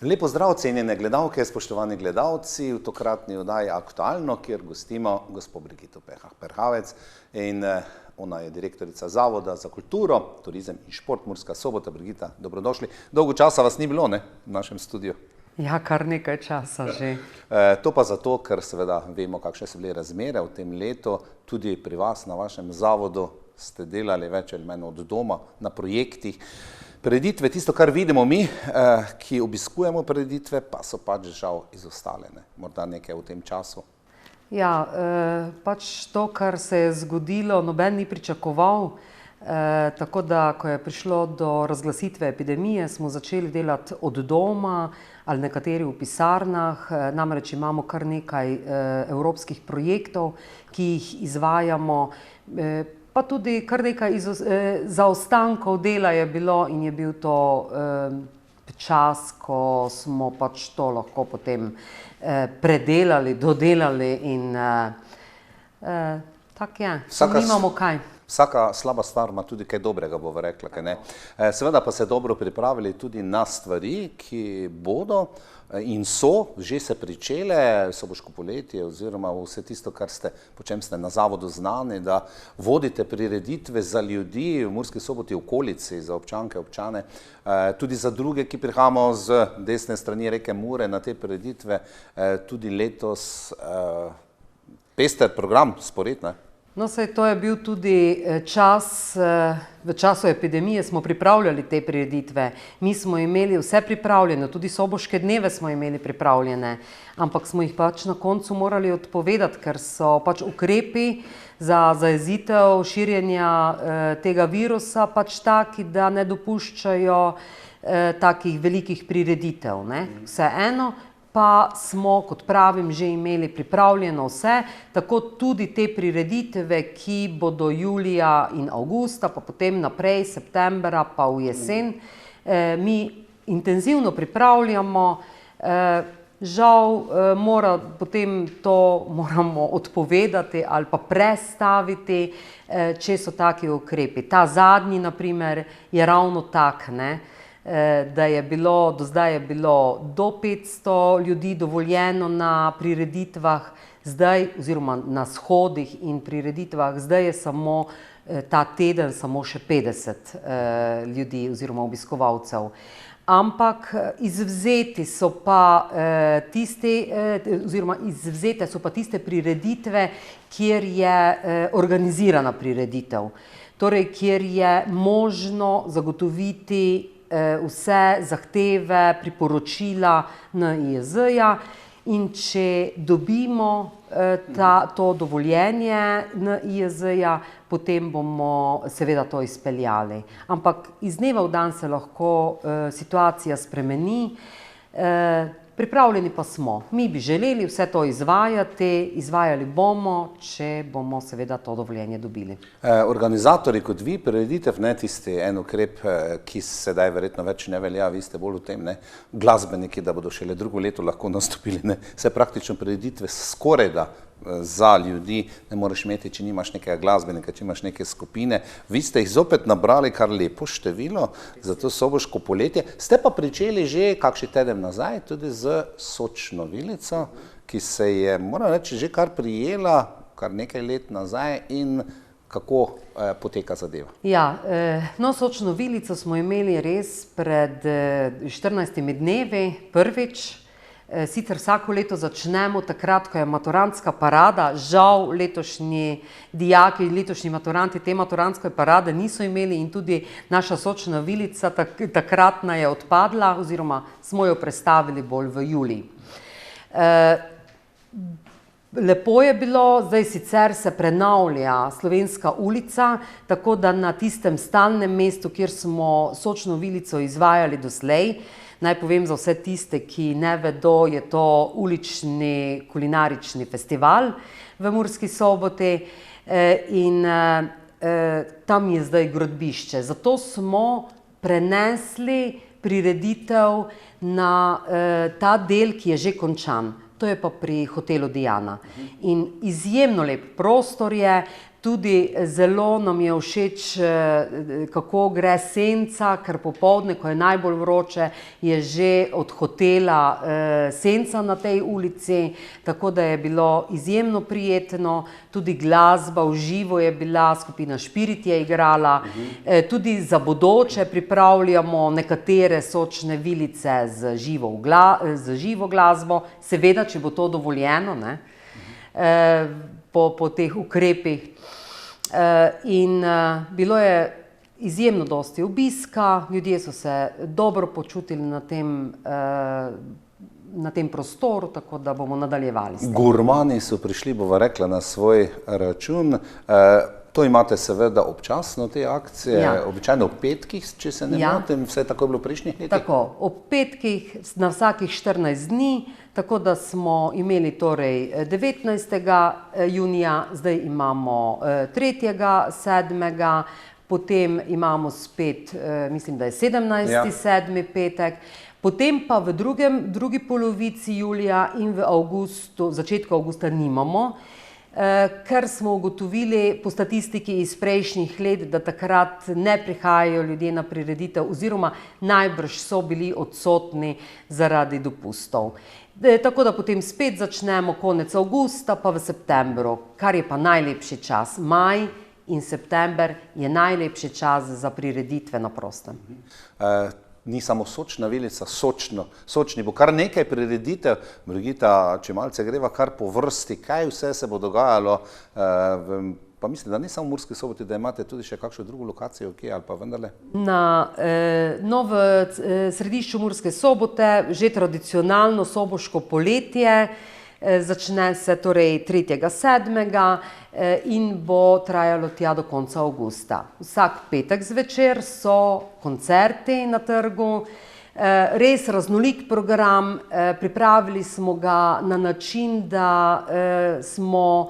Lepo zdrav, cenjene gledalke, spoštovani gledalci, v tokratni oddaji Aktualno, kjer gostimo gospod Brigito Perhavec in ona je direktorica Zavoda za kulturo, turizem in šport Murska Sobota. Brigita, dobrodošli. Dolgo časa vas ni bilo, ne, v našem studiu? Ja, kar nekaj časa že. To pa zato, ker seveda vemo, kakšne so bile razmere v tem letu. Tudi pri vas na vašem zavodu ste delali več ali manj od doma na projektih. Prireditve, tisto, kar vidimo mi, ki obiskujemo prireditve, pa so pač žal izostale. Morda nekaj v tem času. Ja, pač to, kar se je zgodilo, noben ni pričakoval. Tako da, ko je prišlo do razglasitve epidemije, smo začeli delati od doma ali nekateri v pisarnah. Namreč imamo kar nekaj evropskih projektov, ki jih izvajamo, pa tudi kar nekaj zaostankov dela je bilo in je bil to čas, ko smo pač to lahko potem predelali, dodelali in tako je, nimamo kaj. Vsaka slaba stvar ima tudi kaj dobrega, bova rekla, kaj ne. Seveda pa se dobro pripravili tudi na stvari, ki bodo in so že se pričele, Soboško poletje oziroma vse tisto, po čem ste na zavodu znani, da vodite prireditve za ljudi v Murski Soboti, v okolici, za občanke, občane, tudi za druge, ki prihajamo z desne strani reke Mure na te prireditve, tudi letos pester program spored, ne? No, saj to je bil tudi čas, v času epidemije smo pripravljali te prireditve. Mi smo imeli vse pripravljeno, tudi Soboške dneve smo imeli pripravljene, ampak smo jih pač na koncu morali odpovedati, ker so pač ukrepi za zajezitev širjenja tega virusa pač taki, da ne dopuščajo takih velikih prireditev, ne. Vseeno pa smo, kot pravim, že imeli pripravljeno vse, tako tudi te prireditve, ki bodo julija in avgusta, pa potem naprej, septembra, pa v jesen. Mi intenzivno pripravljamo, žal potem to moramo odpovedati ali pa prestaviti, če so taki ukrepi. Ta zadnji, na primer, je ravno tak, ne. Da je bilo, do zdaj je bilo do 500 ljudi dovoljeno na prireditvah, zdaj oziroma na shodih in prireditvah, zdaj je samo ta teden samo še 50 ljudi oziroma obiskovalcev. Ampak izvzete so pa tiste prireditve, kjer je organizirana prireditev. Torej, kjer je možno zagotoviti vse zahteve, priporočila NIJZ-ja in če dobimo to dovoljenje NIJZ-ja, potem bomo seveda to izpeljali. Ampak iz dneva v dan se lahko situacija spremeni, pripravljeni pa smo. Mi bi želeli vse to izvajati, izvajali bomo, če bomo seveda to dovoljenje dobili. Organizatorji kot vi prireditev, ne tisti en ukrep, ki sedaj verjetno več ne velja, vi ste bolj v tem, ne, glasbeniki, da bodo šele drugo leto lahko nastopili, ne, vse praktično prireditve skorajda za ljudi ne moreš imeti, če nimaš nekega glasbenika, če imaš neke skupine. Vi ste jih zopet nabrali kar lepo število za to Soboško poletje. Ste pa pričeli že kakšen teden nazaj tudi z Sočno vilico, ki se je, moram reči, že kar prijela, kar nekaj let nazaj in kako poteka zadeva? Ja, no, Sočno vilico smo imeli res pred 14 dnevi prvič. Sicer vsako leto začnemo takrat, ko je maturantska parada. Žal letošnji dijaki, letošnji maturanti te maturantske parade niso imeli in tudi naša Sočna vilica takratna je odpadla oziroma smo jo prestavili bolj v julij. Lepo je bilo, zdaj sicer se prenavlja Slovenska ulica, tako da na tistem stalnem mestu, kjer smo Sočno vilico izvajali doslej, naj povem za vse tiste, ki ne vedo, je to ulični kulinarični festival v Murski Soboti in tam je zdaj gradbišče. Zato smo prenesli prireditev na ta del, ki je že končan. To je pa pri hotelu Diana. In izjemno lep prostor je, Tudi zelo nam je všeč, kako gre senca, ker popoldne, ko je najbolj vroče, je že od hotela senca na tej ulici, tako da je bilo izjemno prijetno. Tudi glasba v živo je bila, skupina Špirit je igrala. Tudi za bodoče pripravljamo nekatere sočne vilice z živo glasbo, seveda, če bo to dovoljeno, ne? Po teh ukrepih. In bilo je izjemno dosti obiska, ljudje so se dobro počutili na tem prostoru, tako da bomo nadaljevali s tem. Gurmani so prišli, bova rekla, na svoj račun. To imate seveda občasno, te akcije, običajno ob petkih, če se ne motim, vse tako je bilo v prejšnjih letih? Tako, ob petkih na vsakih 14 dni, tako da smo imeli torej 19. junija, zdaj imamo 3. 7. Potem imamo spet, mislim, da je 17. 7. petek, potem pa v drugi polovici julija in v avgustu, začetku avgusta nimamo, ker smo ugotovili po statistiki iz prejšnjih let, da takrat ne prihajajo ljudje na prireditev oziroma najbrž so bili odsotni zaradi dopustov. Tako da potem spet začnemo konec avgusta pa v septembru, kar je pa najlepši čas. Maj in september je najlepši čas za prireditve na prostem. Ni samo sočna vilica, sočni bo kar nekaj prireditev. Brigita, če malce greva kar po vrsti, kaj vse se bo dogajalo, pa mislim, da ni samo v Murski Soboti, da imate tudi še kakšno drugo lokacijo, kje ali pa vendarle? V središču Murske Sobote, že tradicionalno soboško poletje, začne se torej 3. 7. in bo trajalo tja do konca avgusta. Vsak petek zvečer so koncerti na trgu, res raznolik program, pripravili smo ga na način, da smo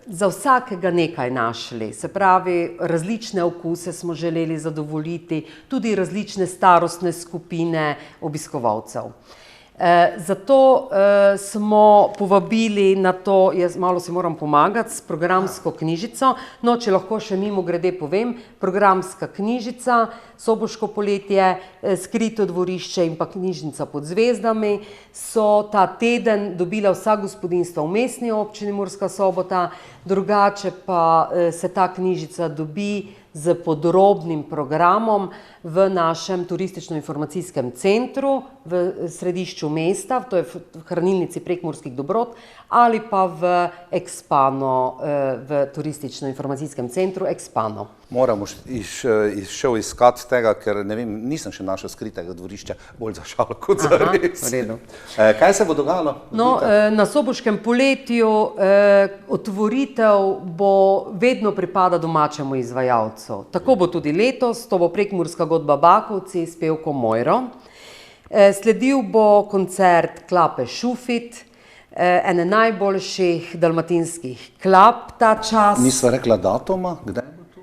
za vsakega nekaj našli. Se pravi, različne okuse smo želeli zadovoljiti, tudi različne starostne skupine obiskovalcev. Zato smo povabili na to, jaz malo si moram pomagati s programsko knjižico, no, če lahko še mimogrede povem, programska knjižica, Soboško poletje, Skrito dvorišče in pa Knjižnica pod zvezdami so ta teden dobila vsa gospodinjstva v Mestni občini Murska Sobota, drugače pa se ta knjižica dobi z podrobnim programom v našem turistično-informacijskem centru v središču mesta, to je v hranilnici Prekmurskih dobrot, ali pa v Expano, v turistično-informacijskem centru Expano. Moramo šel iskati tega, ker ne vem, nisem še našel Skritega dvorišča, bolj za šalo kot za res. Kaj se bo dogajalo? Na Soboškem poletju otvoritev bo vedno pripada domačemu izvajalcu. Tako bo tudi letos, to bo Prekmurska godba Bakovci s pevko Mojro. Sledil bo koncert klape Šufit, ene najboljših dalmatinskih klap ta čas. Nisva rekla datuma, kdaj bo to?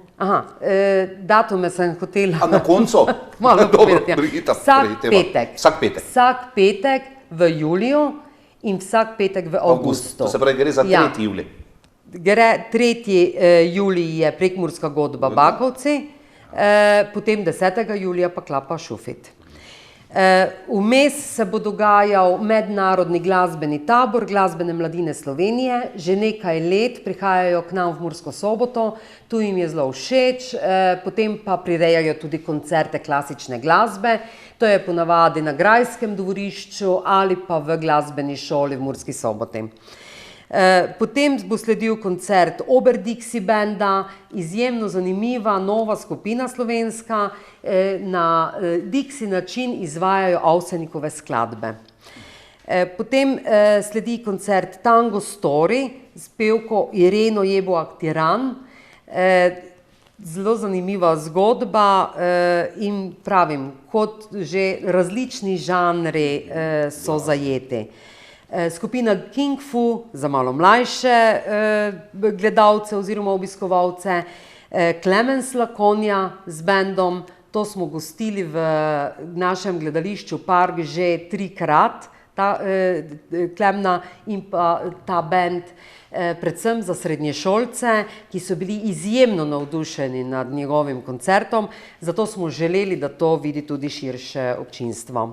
Datume sem hotela... A na koncu? Malo povedati, Brigita, Vsak petek v juliju in vsak petek v avgustu. To se pravi, gre za 3. julij. 3. julij je Prekmurska godba Bakovci, potem 10. julija pa klapa Šufit. Vmes se bo dogajal mednarodni glasbeni tabor Glasbene mladine Slovenije. Že nekaj let prihajajo k nam v Mursko Soboto, tu jim je zelo všeč, potem pa prirejajo tudi koncerte klasične glasbe. To je ponavadi na Grajskem dvorišču ali pa v glasbeni šoli v Murski Soboti. Potem bo sledil koncert Oberdixi benda, izjemno zanimiva nova skupina slovenska, na Dixi način izvajajo Avsenikove skladbe. Potem sledi koncert Tango Story s pevko Ireno Jeboak-Tiran, zelo zanimiva zgodba in pravim, kot že različni žanri so zajeti. Skupina King Fu za malo mlajše gledalce oziroma obiskovalce, Clemens Lakonja z bendom, to smo gostili v našem gledališču Park že 3-krat, Klemna in pa ta bend, predvsem za srednješolce, ki so bili izjemno navdušeni nad njegovim koncertom, zato smo želeli, da to vidi tudi širše občinstvo.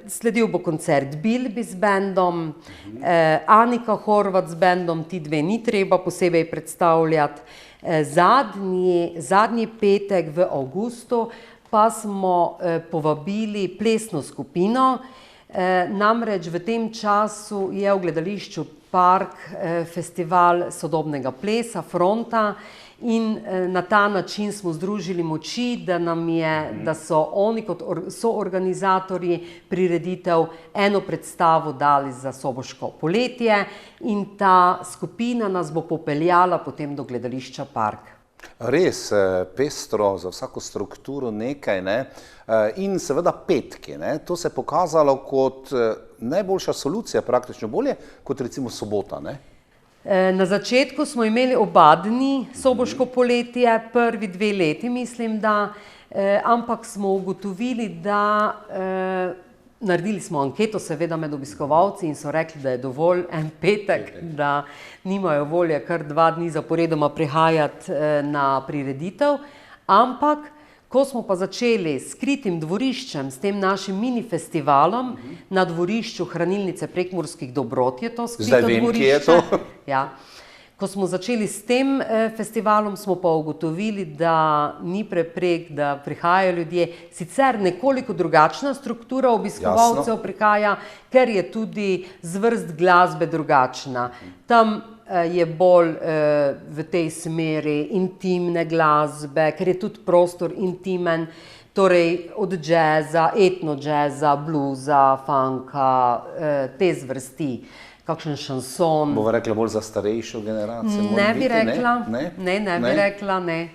Sledil bo koncert Bilbi z bendom, Anika Horvat z bendom, ti dve ni treba posebej predstavljati. Zadnji petek v avgustu pa smo povabili plesno skupino, namreč v tem času je v gledališču Park festival sodobnega plesa Fronta in na ta način smo združili moči, da so oni kot soorganizatorji prireditev eno predstavo dali za soboško poletje in ta skupina nas bo popeljala potem do gledališča Park. Res pestro, za vsako strukturo nekaj, ne? In seveda petki. Ne? To se je pokazalo kot najboljša solucija, praktično bolje kot recimo sobota. Ne? Na začetku smo imeli oba dni soboško poletje, prvi 2 leti mislim, da, ampak smo ugotovili, da naredili smo anketo seveda med obiskovalci in so rekli, da je dovolj en petek, da nimajo volje kar 2 dni zaporedoma prihajati na prireditev, ampak ko smo pa začeli s Skritim dvoriščem, s tem našim mini festivalom na dvorišču Hranilnice Prekmurskih dobrot, je to Skrito dvorišče. Zdaj vem, kje je to. Ja. Ko smo začeli s tem festivalom, smo pa ugotovili, da ni preprek, da prihajajo ljudje. Sicer nekoliko drugačna struktura obiskovalcev prihaja, ker je tudi zvrst glasbe drugačna. Tam je bolj v tej smeri intimne glasbe, ker je tudi prostor intimen, torej od džeza, etno džeza, bluza, funka, te zvrsti. Kakšen šanson. Bova rekla bolj za starejšo generacijo? Ne bi rekla, ne bi rekla, ne.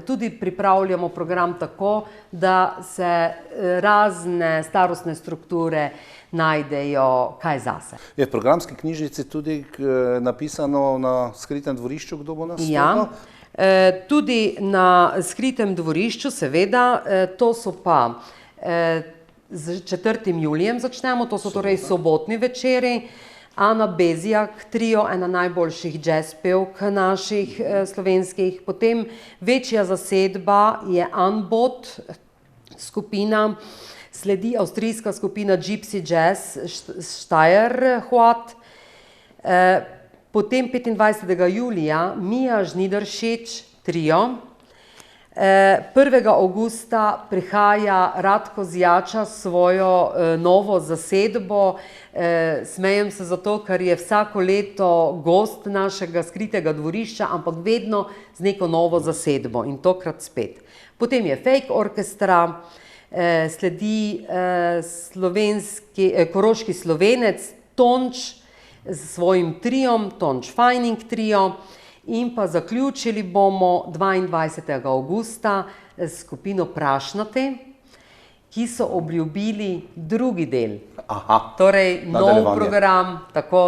Tudi pripravljamo program tako, da se razne starostne strukture najdejo kaj zase. Je v programski knjižici tudi napisano na Skritem dvorišču, kdo bo nastopal? Ja, tudi na Skritem dvorišču, seveda, to so pa z 4. julijem začnemo, to so torej sobotni večeri. Ana Bezjak trio, ena najboljših jazz pevk naših slovenskih. Potem večja zasedba je Anbot skupina, sledi avstrijska skupina Gypsy Jazz Steierhuat. Potem 25. julija Mija Žnidaršič trio. 1. avgusta prihaja Ratko Zjača s svojo novo zasedbo. Smejem se zato, ker je vsako leto gost našega Skritega dvorišča, ampak vedno z neko novo zasedbo in tokrat spet. Potem je Fake Orkestra, sledi koroški Slovenec Tonč s svojim triom, Tonč Fajning trio. In pa zaključili bomo 22. avgusta s skupino Prašnate, ki so obljubili drugi del. Torej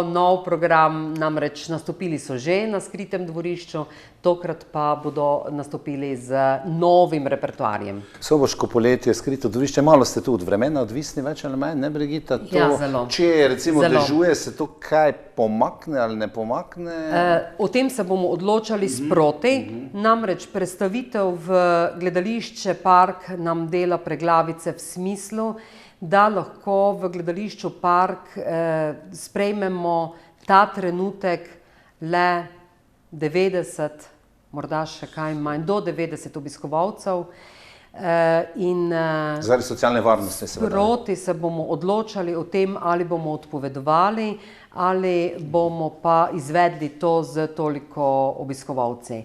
nov program, namreč nastopili so že na Skritem dvorišču, tokrat pa bodo nastopili z novim repertoarjem. Soboško poletje, Skrito dvorišče, malo ste tu od vremena odvisni več ali manj, ne Brigita? Ja, zelo. Če recimo dežuje, se to kaj pomakne ali ne pomakne? O tem se bomo odločali sproti, namreč predstavitev v gledališče Park nam dela preglavice v smislu, da lahko v gledališču Park sprejmemo ta trenutek le 90, morda še kaj manj, do 90 obiskovalcev. Zaradi socialne varnosti seveda. Sproti se bomo odločali o tem, ali bomo odpovedovali, ali bomo pa izvedli to z toliko obiskovalci.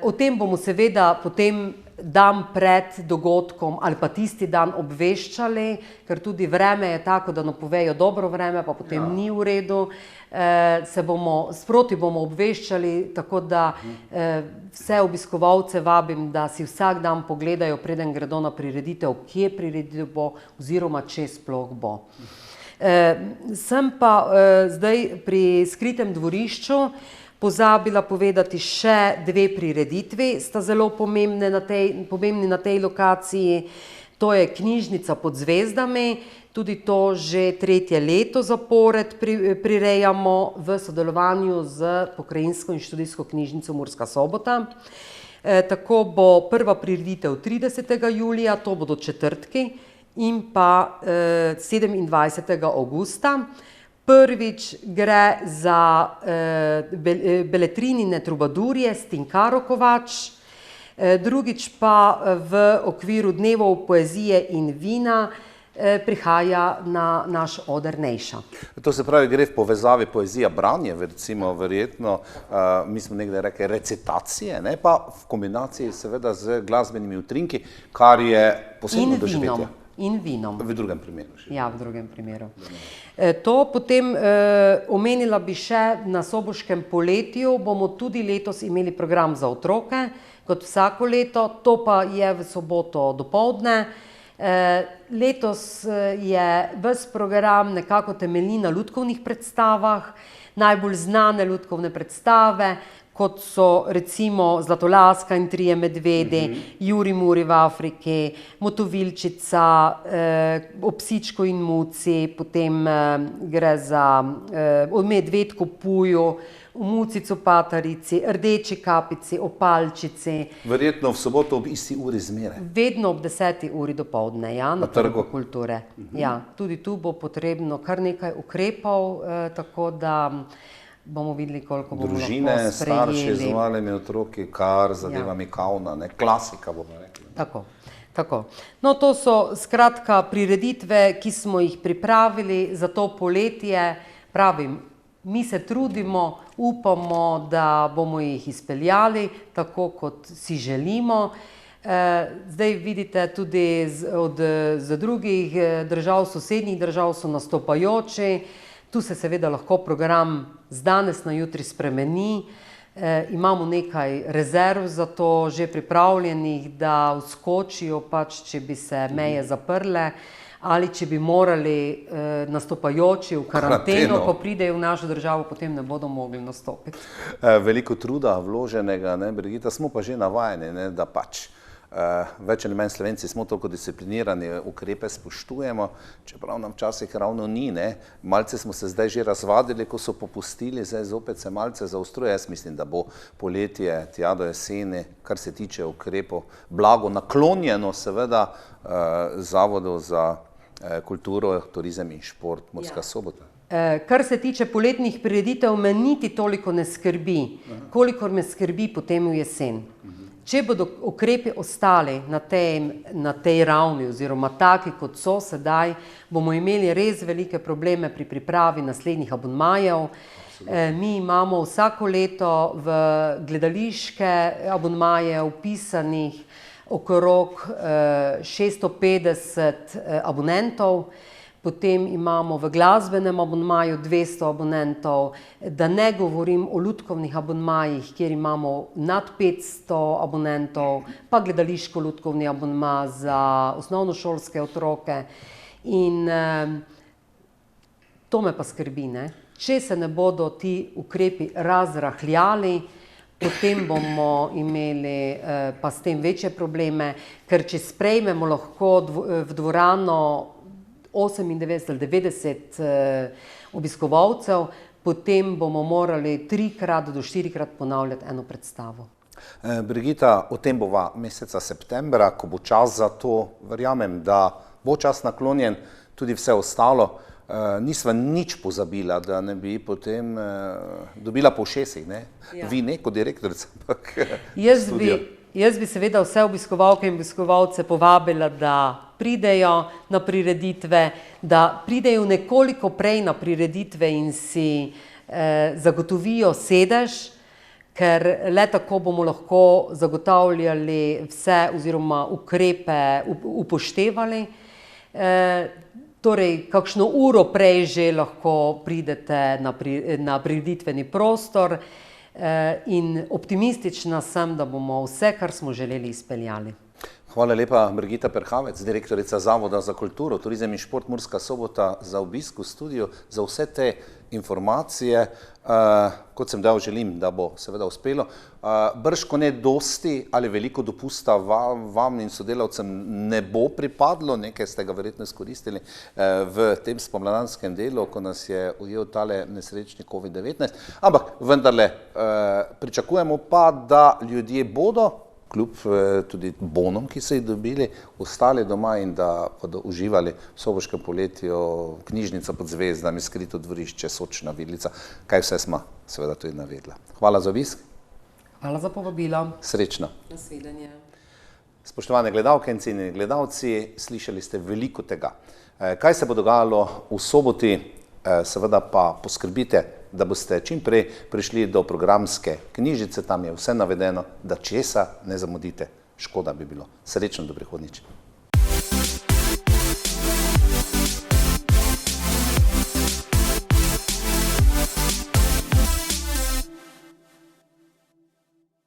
O tem bomo seveda potem dan pred dogodkom ali pa tisti dan obveščali, ker tudi vreme je tako, da napovejo dobro vreme, pa potem ni v redu. Sproti bomo obveščali, tako da vse obiskovalce vabim, da si vsak dan pogledajo, preden gredo na prireditev, kje prireditev bo oziroma če sploh bo. Sem pa zdaj pri Skritem dvorišču pozabila povedati še 2 prireditvi, sta zelo pomembni na tej lokaciji. To je knjižnica pod zvezdami, tudi to že 3. leto zapored prirejamo v sodelovanju z Pokrajinsko in študijsko knjižnico Murska Sobota. Tako bo prva prireditev 30. julija, to bodo četrtki, in pa 27. avgusta. Prvič gre za Beletrinine trubadurje Stinkaro Kovač, drugič pa v okviru dnevov poezije in vina prihaja na naš oder Nejša. To se pravi, gre v povezavi poezija branje, recimo verjetno, mi smo nekdaj rekli recitacije, ne, pa v kombinaciji seveda z glasbenimi utrinki, kar je posebno doživetje. In vinom. V drugem primeru. Ja, v drugem primeru. To potem omenila bi še na Soboškem poletju, bomo tudi letos imeli program za otroke, kot vsako leto, to pa je v soboto dopoldne. Letos je ves program nekako temelji na lutkovnih predstavah, najbolj znane lutkovne predstave, kot so recimo Zlatolaska in trije medvedi, Juri Muri v Afriki, Motovilčica, O psičku in muci, potem gre za O medvedku Puju, O muci copatarici, Rdeči kapici, O palčici. Verjetno v soboto ob isti uri zmeraj. Vedno ob 10. uri dopoldne, ja, na Trgu kulture. Ja, tudi tu bo potrebno kar nekaj ukrepov, tako da bomo videli, koliko bomo družine, lahko sprejeli. starši z malimi otroki, kar zadeva Mikavna, ne, klasika bomo rekli. Tako. No, to so skratka prireditve, ki smo jih pripravili za to poletje. Pravim, mi se trudimo, upamo, da bomo jih izpeljali tako, kot si želimo. Zdaj vidite tudi z drugih držav, sosednjih držav so nastopajoči. Tu se seveda lahko program z danes na jutri spremeni. Imamo nekaj rezerv za to že pripravljenih, da vskočijo pač, če bi se meje zaprle ali če bi morali nastopajoči v karanteno, ko pridejo v našo državo, potem ne bodo mogli nastopiti. Veliko truda vloženega, ne, Brigita, smo pa že navajeni, ne, da pač več ali manj Slovenci smo toliko disciplinirani, ukrepe spoštujemo, čeprav nam včasih ravno ni, ne. Malce smo se zdaj že razvadili, ko so popustili, zdaj zopet se malce zaostruje. Jaz mislim, da bo poletje, tja do jeseni, kar se tiče ukrepov, blago naklonjeno seveda Zavodu za kulturo, turizem in šport Murska Sobota. Kar se tiče poletnih prireditev, me niti toliko ne skrbi, kolikor me skrbi potem v jesen. Če bodo ukrepi ostali na tej ravni oziroma taki, kot so sedaj, bomo imeli res velike probleme pri pripravi naslednjih abonmajev. Mi imamo vsako leto v gledališke abonmaje vpisanih okrog 650 abonentov, potem imamo v glasbenem abonmaju 200 abonentov, da ne govorim o lutkovnih abonmajih, kjer imamo nad 500 abonentov, pa gledališko lutkovni abonma za osnovnošolske otroke. In to me pa skrbi, ne? Če se ne bodo ti ukrepi razrahljali, potem bomo imeli pa s tem večje probleme, ker če sprejmemo lahko v dvorano 98 ali 90 obiskovalcev, potem bomo morali 3 do 4 ponavljati eno predstavo. Brigita, o tem bova meseca septembra, ko bo čas za to, verjamem, da bo čas naklonjen, tudi vse ostalo. Nisva nič pozabila, da ne bi potem dobila po ušesih, ne? Ja. Vi ne, kot direktorica, ampak studio. Jaz bi seveda vse obiskovalke in obiskovalce povabila, da pridejo na prireditve, da pridejo nekoliko prej na prireditve in si zagotovijo sedež, ker le tako bomo lahko zagotavljali vse oziroma ukrepe upoštevali. Torej, kakšno uro prej že lahko pridete na prireditveni prostor. In optimistična sem, da bomo vse, kar smo želeli, izpeljali. Hvala lepa, Brigita Perhavec, direktorica Zavoda za kulturo, turizem in šport Murska Sobota, za obisk v studiu, za vse te informacije. Kot sem dal, želim, da bo seveda uspelo. Brško ne dosti ali veliko dopusta vam in sodelavcem ne bo pripadlo, nekaj ste ga verjetno izkoristili v tem spomladanskem delu, ko nas je ujel tale nesrečni COVID-19, ampak vendarle pričakujemo pa, da ljudje bodo, kljub tudi bonom, ki so jih dobili, ostali doma in da bodo uživali v soboškem poletju, knjižnica pod zvezdami, skrito dvorišče, sočna vidlica, kaj vse smo seveda tudi navedla. Hvala za obisk. Hvala za povabilo. Srečno. Nasvidenje. Spoštovane gledalke in cenjeni gledalci, slišali ste veliko tega. Kaj se bo dogajalo v soboti, seveda pa poskrbite, da boste čim prej prišli do programske knjižice, tam je vse navedeno, da česa ne zamudite. Škoda bi bilo. Srečno do prihodnjič.